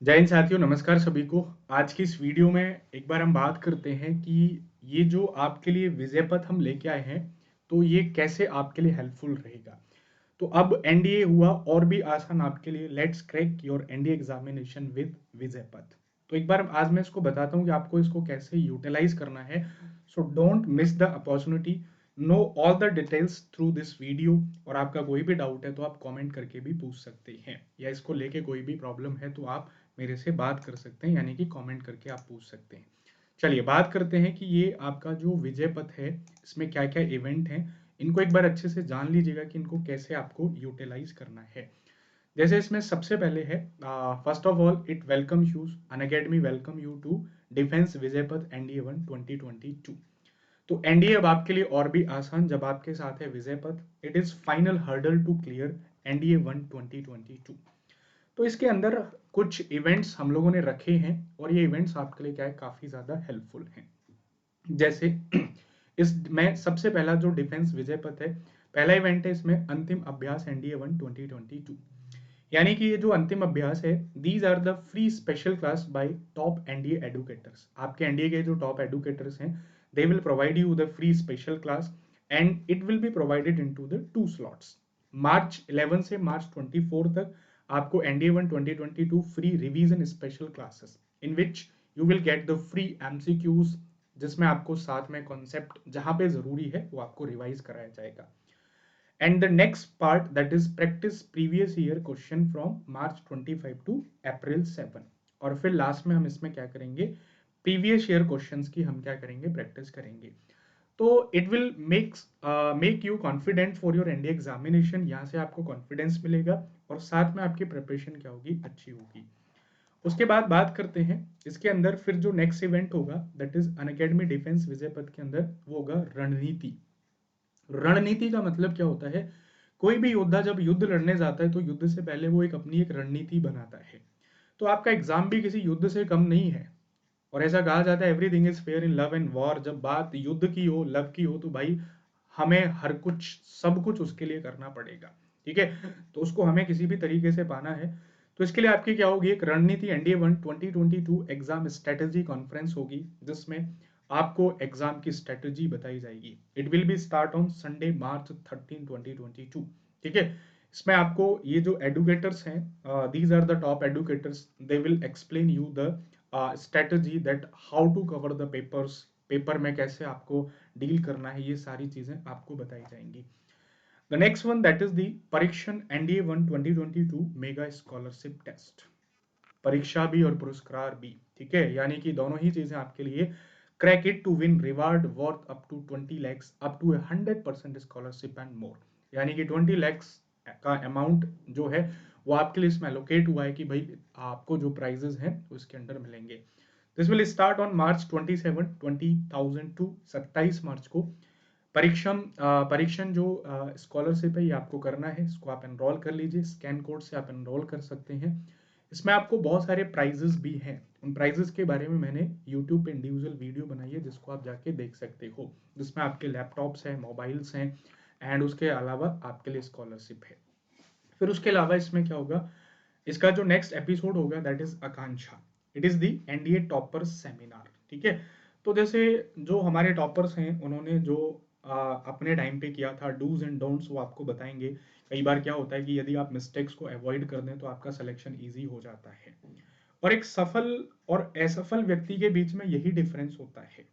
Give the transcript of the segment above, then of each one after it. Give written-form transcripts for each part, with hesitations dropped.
जय हिंद साथियों, नमस्कार सभी को। आज की इस वीडियो में एक बार हम बात करते हैं कि ये जो आपके लिए विजय पथ हम लेके आए हैं, तो ये कैसे आपके लिए हेल्पफुल रहेगा। तो अब एनडीए हुआ और भी आसान आपके लिए। Let's crack your NDA examination with Vijay Path. तो एक बार आज मैं इसको बताता हूँ कि आपको इसको कैसे यूटिलाइज करना है। So don't miss the opportunity, know all the details through this video. और आपका कोई भी डाउट है तो आप कमेंट करके भी पूछ सकते हैं, या इसको लेके कोई भी प्रॉब्लम है तो आप मेरे से बात कर सकते हैं, यानी कि कमेंट करके आप पूछ सकते हैं। चलिए बात करते हैं कि ये आपका जो विजय पथ है, इसमें क्या क्या इवेंट हैं। इनको एक बार अच्छे से जान लीजिएगा कि इनको कैसे आपको यूटिलाइज करना है। जैसे इसमें सबसे पहले है, first of all it welcome you, Unacademy welcome you to defence Vijay Path NDA 1 2022। तो एनडीए अब आपके लिए और भी आसान जब आपके साथ है विजय पथ। It is final hurdle to clear NDA 1 2022। तो इसके अंदर कुछ इवेंट्स हम लोगों ने रखे हैं, और ये इवेंट्स आपके लिए क्या है, काफी ज्यादा हेल्पफुल हैं। जैसे इस में सबसे पहला जो डिफेंस विजय पथ है, पहला इवेंट है इसमें अंतिम अभ्यास एनडीए 1 2022। यानी कि ये जो अंतिम अभ्यास है, these are the free special class by top NDA educators. आपके एनडीए के जो टॉप एडुकेटर्स हैं, they will provide you the free special class, and it will be provided into the 2 slots. March 11 से मार्च 24 तक आपको NDA 1 2022 free revision special classes, in which you will get the free MCQs, जिसमें आपको साथ में concept जहां पे जरूरी है वो आपको रिवाइज कराया जाएगा। And the next part that is practice previous year question from March 25 to April 7। और फिर लास्ट में हम इसमें क्या करेंगे, प्रीवियस ईयर क्वेश्चंस की हम क्या करेंगे, प्रैक्टिस करेंगे। तो it will make you confident for your NDA examination. यहाँ से आपको कॉन्फिडेंस मिलेगा और साथ में आपकी प्रिपरेशन क्या होगी, अच्छी होगी। उसके बाद बात करते हैं इसके अंदर फिर जो नेक्स्ट इवेंट होगा, that is Unacademy defence Vijay पथ के अंदर वो होगा रणनीति। रणनीति का मतलब क्या होता है, कोई भी योद्धा जब युद्ध लड़ने जाता है तो युद्ध से पहले वो एक अपनी एक रणनीति बनाता है। तो आपका एग्जाम भी किसी युद्ध से कम नहीं है। और ऐसा कहा जाता है everything is fair in love and war. जब बात युद्ध की हो, लव की हो, तो भाई हमें हर कुछ, सब कुछ उसके लिए करना पड़ेगा। ठीक है, तो उसको हमें किसी भी तरीके से पाना है। तो इसके लिए आपकी क्या होगी, एक रणनीति एनडीए 1 2022 एग्जाम स्ट्रेटेजी कॉन्फ्रेंस होगी, जिसमें आपको एग्जाम की स्ट्रेटेजी बताई जाएगी। It will be start on Sunday March 13 2022। ठीक है, इसमें आपको ये जो एडुकेटर्स हैं, these are the top educators, they will explain you the strategy that how to cover the papers, paper में कैसे आपको डील करना है, ये सारी चीजें आपको बताई जाएंगी। The next one that is the परीक्षण एनडीए 1 2022 मेगा स्कॉलरशिप टेस्ट। परीक्षा भी और पुरस्कार भी, ठीक है, यानी कि दोनों ही चीजें आपके लिए। Crack it to win reward worth up to 20 lakhs up to 100% scholarship and more. यानी कि 20 lakhs का अमाउंट जो है वो आपके लिए इसमें एलोकेट हुआ है कि भाई आपको जो प्राइजेस हैं उसके अंडर मिलेंगे। This will start on March 27 20,000 to 27 March को। परीक्षण जो स्कॉलरशिप है ये आपको करना है, इसको आप एनरोल कर लीजिए, स्कैन कोड से आप एनरोल कर सकते हैं। इसमें आपको बहुत सारे प्राइजेस भी हैं। उन प्राइजेस के बारे में मैंने यूट्यूब पे इंडिविजुअल वीडियो बनाई है, जिसको आप जाके देख सकते हो, जिसमें आपके लैपटॉप्स हैं, मोबाइल्स हैं, एंड उसके अलावा आपके लिए स्कॉलरशिप है। फिर उसके अलावा इसमें क्या होगा, इसका जो नेक्स्ट एपिसोड होगा that is Akanksha. It is the NDA toppers seminar. ठीक है, तो जैसे जो हमारे टॉपर्स हैं उन्होंने जो अपने टाइम पे किया था, डूज एंड डोंट्स वो आपको बताएंगे। कई बार क्या होता है कि यदि आप मिस्टेक्स को अवॉइड कर दें तो आपका सिलेक्शन ईजी हो जाता है। और एक सफल और असफल व्यक्ति के बीच में यही डिफरेंस होता है।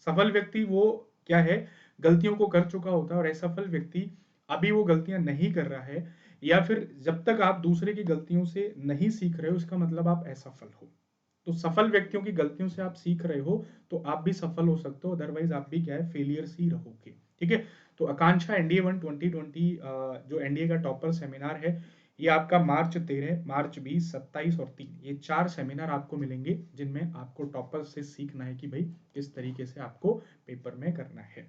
सफल व्यक्ति वो क्या है, गलतियों को कर चुका होता है, और असफल व्यक्ति अभी वो गलतियां नहीं कर रहा है, या फिर जब तक आप दूसरे की गलतियों से नहीं सीख रहे हो इसका मतलब आप असफल हो। तो सफल व्यक्तियों की गलतियों से आप सीख रहे हो तो आप भी सफल हो सकते हो, अदरवाइज आप भी क्या है, फेलियर्स ही रहोगे। ठीक है, तो आकांक्षा एनडीए 1 2020 जो एनडीए का टॉपर सेमिनार है, ये आपका मार्च 13, मार्च 20, 27 और 3, ये 4 सेमिनार आपको मिलेंगे, जिनमें आपको टॉपर से सीखना है कि भाई किस तरीके से आपको पेपर में करना है।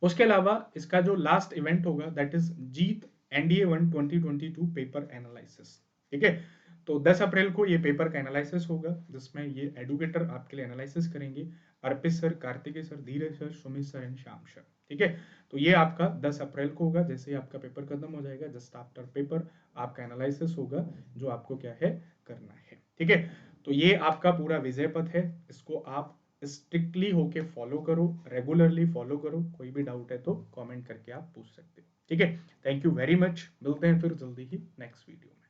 उसके अलावा इसका जो लास्ट इवेंट होगा that is Jeet NDA 1 2022 paper analysis. ठीक है, तो 10 अप्रैल को ये पेपर का एनालिसिस होगा, जिसमें ये एडुकेटर आपके लिए एनालिसिस करेंगे, Arpit sir, Kartikeya sir, Dheeraj sir, Sumit sir and Shyam sir. ठीक है, तो ये आपका 10 अप्रैल को होगा। जैसे ही आपका पेपर खत्म हो जाएगा, जस्ट आफ्टर पेपर आपका एनालिसिस होगा, जो आपको क्या है, करना है। ठीक है, तो ये आपका पूरा विजय पथ है, इसको आप स्ट्रिक्टली होके फॉलो करो, रेगुलरली फॉलो करो। कोई भी डाउट है तो कमेंट करके आप पूछ सकते हो। ठीक है, थैंक यू वेरी मच, मिलते हैं फिर जल्दी ही नेक्स्ट वीडियो में।